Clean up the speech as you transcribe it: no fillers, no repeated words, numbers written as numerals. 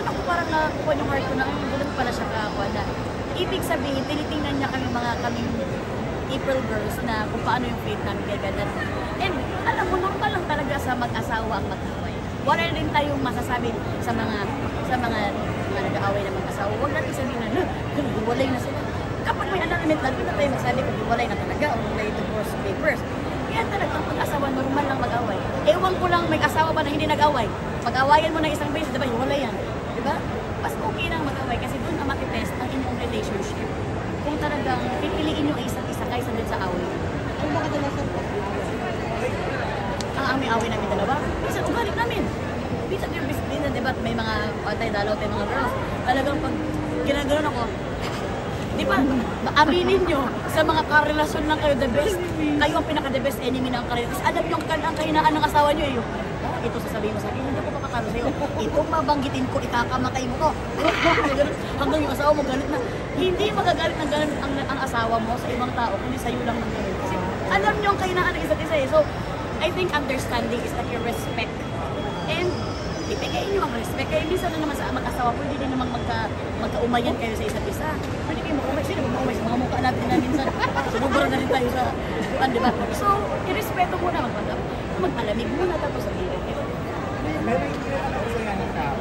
ako parang nakuha yung heart ko na, ganun pala siya kakuha na. Ibig sabihin, tinitingnan niya kami kaming April girls na kung paano yung faith namin kaya ganun. And alam mo, normal lang talaga sa mag-asawa ang mag-away. Wala rin tayong masasabi sa mga nag-aaway na mag-asawa. Huwag natin sabihin na, hiwalay na sila. Kapag may annulment na, doon na tayo magsabi kung hiwalay na talaga o may divorce papers. Yan talagang mag-asawa, normal lang mag-away. Ewan ko lang, may asawa ba na hindi nag-away? Pag-awayan mo ng isang beses, diba, hiwalay yan. Diba? Mas okay lang mag-away kasi doon na matitest ang inyong relationship. Kung talagang pipiliin nyo isa't isa kaysa din sa away. Ano ba kadalasan po? Ang aming away namin dalawa, minsan ugali namin. Minsan yung business, diba, may mga patay-dalaw tayo mga girls. Talagang pag ginagano'n ako, di ba, aminin nyo sa mga karelasyon lang kayo the best. Kayo ang pinaka-the best enemy ng karelasyon. Kasi alam nyo ang kahinaan ng asawa nyo eh. Ito sasabihin mo sa akin, hindi ako makakaro sa'yo. Itong babanggitin ko, ikakamatay mo ko. Hanggang yung asawa mo galit na. Hindi magagalit ng galit ang asawa mo sa ibang tao, kundi sa'yo lang ng galit. Kasi alam nyo ang kahinaan ng isa't isa eh. So, I think understanding is like your respect. And ibigay nyo ang respect. Kaya minsan na naman sa mag-asawa po, hindi din naman magka-umayan kayo sa isa't isa. Pwede kayo mag-umay. Sino mag-umay? Sa mga mukha natin na minsan. Sumubura na rin tayo sa buwan, di ba? So, irespeto muna, magpalamig muna, tapos sabihin. Pero hindi naman ako sa yan ng tao.